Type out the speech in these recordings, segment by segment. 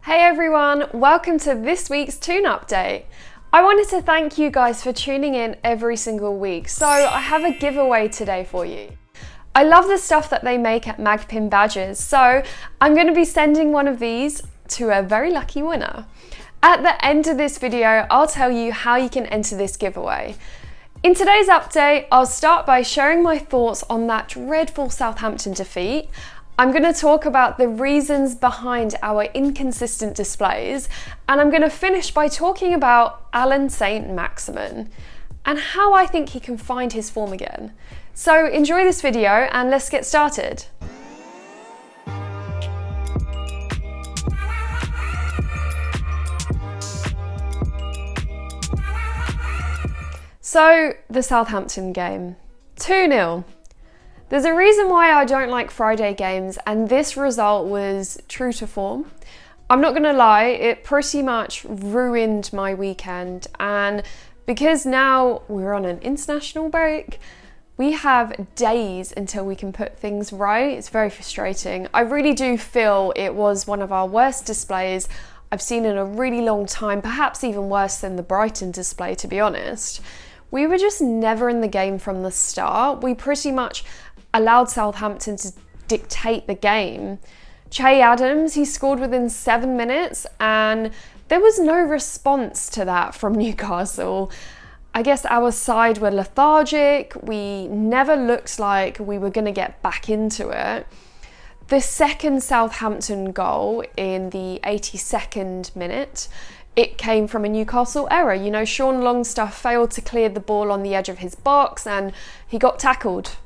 Hey everyone, welcome to this week's Toon update. I wanted to thank you guys for tuning in every single week, so I have a giveaway today for you. I love the stuff that they make at Magpin Badges, so I'm going to be sending one of these to a very lucky winner. At the end of this video, I'll tell you how you can enter this giveaway. In today's update, I'll start by sharing my thoughts on that dreadful Southampton defeat. I'm going to talk about the reasons behind our inconsistent displays, and I'm going to finish by talking about Allan Saint Maximin and how I think he can find his form again. So enjoy this video and let's get started. So the Southampton game, 2-0. There's a reason why I don't like Friday games, and this result was true to form. I'm not gonna lie, it pretty much ruined my weekend, and because now we're on an international break, we have days until we can put things right. It's very frustrating. I really do feel it was one of our worst displays I've seen in a really long time, perhaps even worse than the Brighton display, to be honest. We were just never in the game from the start. We pretty much allowed Southampton to dictate the game. Che Adams, he scored within 7 minutes and there was no response to that from Newcastle. I guess our side were lethargic. We never looked like we were going to get back into it. The second Southampton goal in the 82nd minute, it came from a Newcastle error. You know, Sean Longstaff failed to clear the ball on the edge of his box and he got tackled.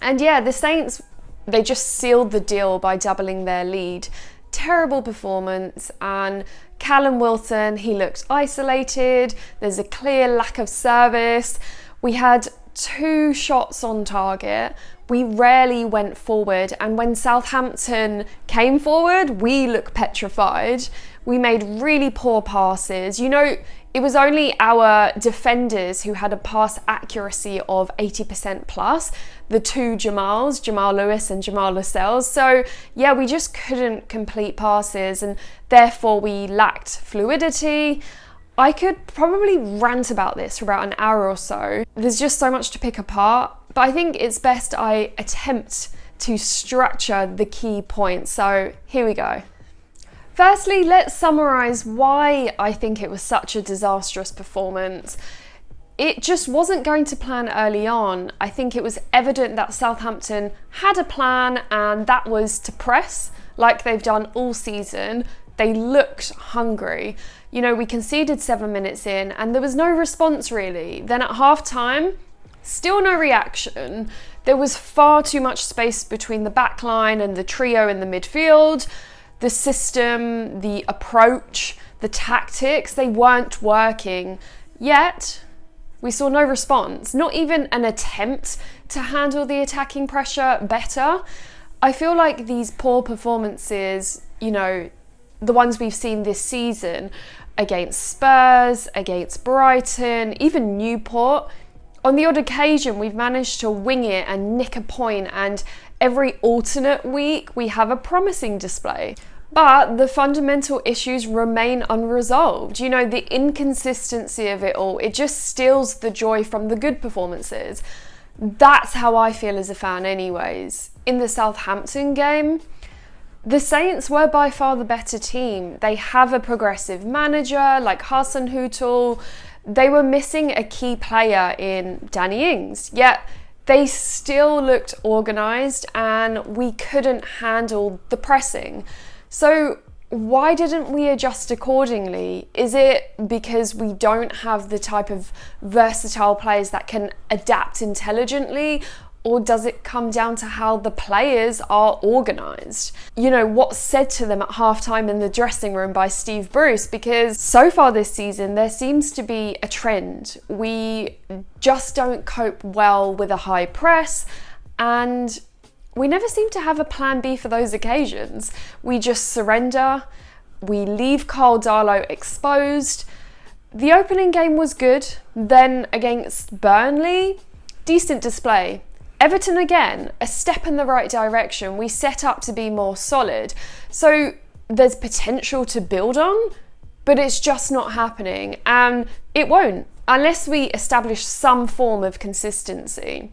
And yeah, the Saints, they just sealed the deal by doubling their lead. Terrible performance, and Callum Wilson, he looked isolated. There's a clear lack of service. We had 2 shots on target. We rarely went forward, and when Southampton came forward, we looked petrified. We made really poor passes. You know, it was only our defenders who had a pass accuracy of 80% plus, the 2 Jamals, Jamal Lewis and Jamal Lascelles. So yeah, we just couldn't complete passes and therefore we lacked fluidity. I could probably rant about this for about an hour or so. There's just so much to pick apart, but I think it's best I attempt to structure the key points. So here we go. Firstly, let's summarise why I think it was such a disastrous performance. It just wasn't going to plan early on. I think it was evident that Southampton had a plan, and that was to press like they've done all season. They looked hungry. You know, we conceded 7 minutes in and there was no response really. Then at half time, still no reaction. There was far too much space between the back line and the trio in the midfield. The system, the approach, the tactics, they weren't working. Yet, we saw no response, not even an attempt to handle the attacking pressure better. I feel like these poor performances, you know, the ones we've seen this season against Spurs, against Brighton, even Newport, on the odd occasion we've managed to wing it and nick a point, and every alternate week we have a promising display. But the fundamental issues remain unresolved. You know, the inconsistency of it all, it just steals the joy from the good performances. That's how I feel as a fan anyways. In the Southampton game, the Saints were by far the better team. They have a progressive manager like Hasenhüttl. They were missing a key player in Danny Ings, yet they still looked organised and we couldn't handle the pressing. So why didn't we adjust accordingly? Is it because we don't have the type of versatile players that can adapt intelligently? Or does it come down to how the players are organised? You know, what's said to them at halftime in the dressing room by Steve Bruce? Because so far this season, there seems to be a trend. We just don't cope well with a high press, and we never seem to have a plan B for those occasions. We just surrender. We leave Carl Darlow exposed. The opening game was good. Then against Burnley, decent display. Everton again, a step in the right direction. We set up to be more solid. So there's potential to build on, but it's just not happening, and it won't unless we establish some form of consistency.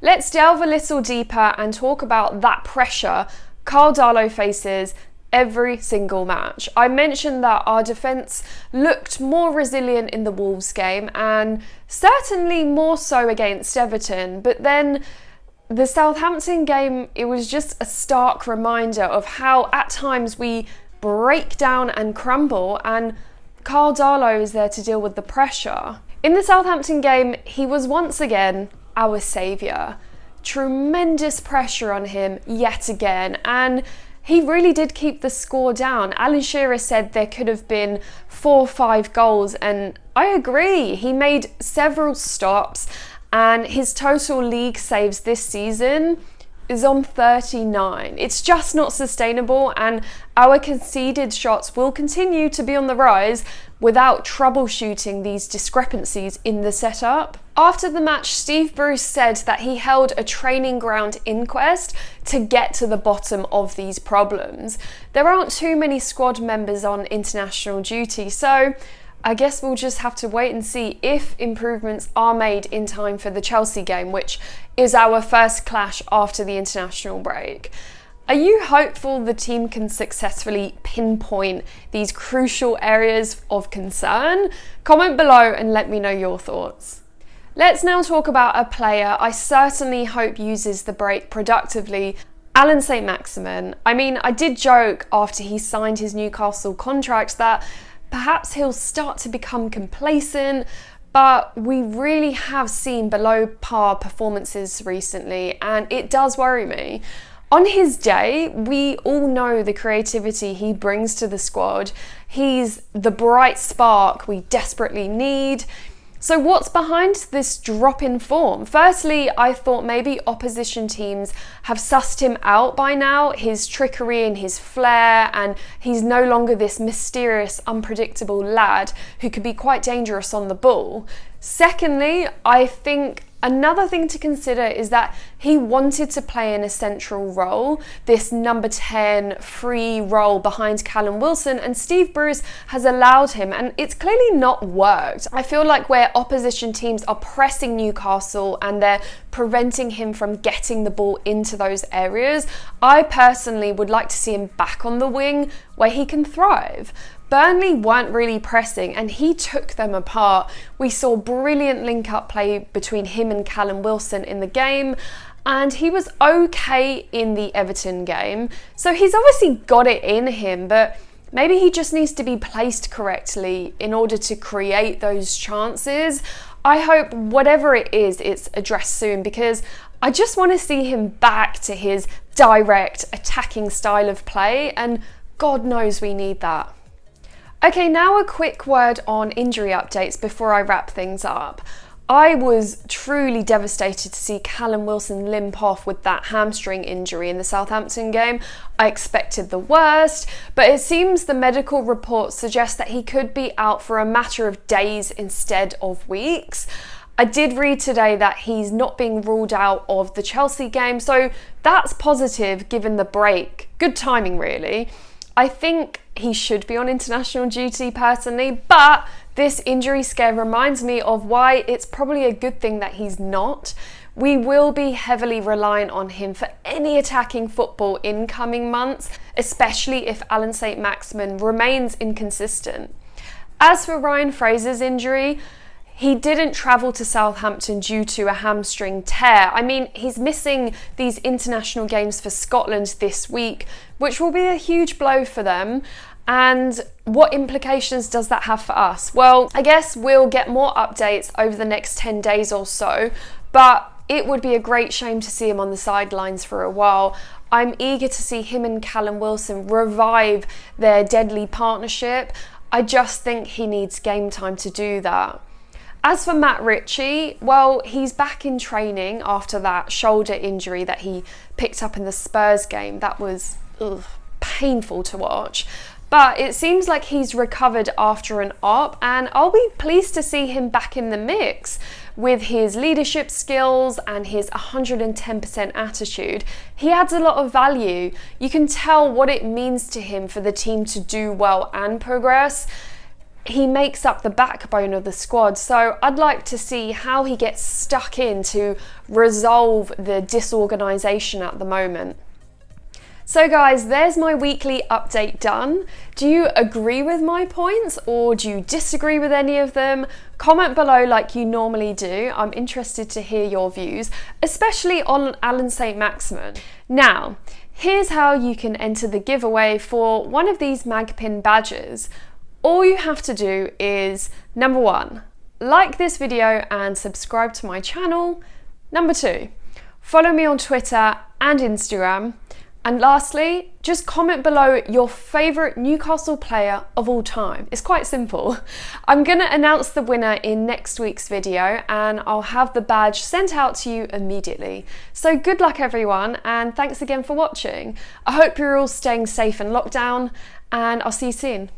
Let's delve a little deeper and talk about that pressure Karl Darlow faces every single match. I mentioned that our defence looked more resilient in the Wolves game, and certainly more so against Everton, but then the Southampton game, it was just a stark reminder of how at times we break down and crumble, and Karl Darlow is there to deal with the pressure. In the Southampton game, he was once again our saviour. Tremendous pressure on him yet again, and he really did keep the score down. Alan Shearer said there could have been 4 or 5 goals, and I agree. He made several stops, and his total league saves this season is on 39. It's just not sustainable, and our conceded shots will continue to be on the rise without troubleshooting these discrepancies in the setup. After the match, Steve Bruce said that he held a training ground inquest to get to the bottom of these problems. There aren't too many squad members on international duty, so I guess we'll just have to wait and see if improvements are made in time for the Chelsea game, which is our first clash after the international break. Are you hopeful the team can successfully pinpoint these crucial areas of concern? Comment below and let me know your thoughts. Let's now talk about a player I certainly hope uses the break productively, Allan Saint Maximin. I mean, I did joke after he signed his Newcastle contract that perhaps he'll start to become complacent, but we really have seen below par performances recently, and it does worry me. On his day, we all know the creativity he brings to the squad. He's the bright spark we desperately need. So what's behind this drop in form? Firstly, I thought maybe opposition teams have sussed him out by now, his trickery and his flair, and he's no longer this mysterious, unpredictable lad who could be quite dangerous on the ball. Secondly, I think another thing to consider is that he wanted to play in a central role, this number 10 free role behind Callum Wilson, and Steve Bruce has allowed him, and it's clearly not worked. I feel like where opposition teams are pressing Newcastle and they're preventing him from getting the ball into those areas, I personally would like to see him back on the wing where he can thrive. Burnley weren't really pressing and he took them apart. We saw brilliant link-up play between him and Callum Wilson in the game, and he was okay in the Everton game. So he's obviously got it in him, but maybe he just needs to be placed correctly in order to create those chances. I hope whatever it is, it's addressed soon, because I just want to see him back to his direct attacking style of play, and God knows we need that. Okay, now a quick word on injury updates before I wrap things up. I was truly devastated to see Callum Wilson limp off with that hamstring injury in the Southampton game. I expected the worst, but it seems the medical reports suggest that he could be out for a matter of days instead of weeks. I did read today that he's not being ruled out of the Chelsea game, so that's positive given the break. Good timing, really. I think he should be on international duty personally, but this injury scare reminds me of why it's probably a good thing that he's not. We will be heavily reliant on him for any attacking football in coming months, especially if Allan Saint Maximin remains inconsistent. As for Ryan Fraser's injury, he didn't travel to Southampton due to a hamstring tear. I mean, he's missing these international games for Scotland this week, which will be a huge blow for them. And what implications does that have for us? Well, I guess we'll get more updates over the next 10 days or so, but it would be a great shame to see him on the sidelines for a while. I'm eager to see him and Callum Wilson revive their deadly partnership. I just think he needs game time to do that. As for Matt Ritchie, well, he's back in training after that shoulder injury that he picked up in the Spurs game. That was painful to watch. But it seems like he's recovered after an op, and I'll be pleased to see him back in the mix. With his leadership skills and his 110% attitude, he adds a lot of value. You can tell what it means to him for the team to do well and progress. He makes up the backbone of the squad, so I'd like to see how he gets stuck in to resolve the disorganisation at the moment. So guys, there's my weekly update done. Do you agree with my points or do you disagree with any of them? Comment below like you normally do. I'm interested to hear your views, especially on Allan Saint Maximin. Now, here's how you can enter the giveaway for one of these Magpin Badges. All you have to do is, number 1, like this video and subscribe to my channel. Number 2, follow me on Twitter and Instagram. And lastly, just comment below your favourite Newcastle player of all time. It's quite simple. I'm going to announce the winner in next week's video and I'll have the badge sent out to you immediately. So good luck everyone, and thanks again for watching. I hope you're all staying safe in lockdown, and I'll see you soon.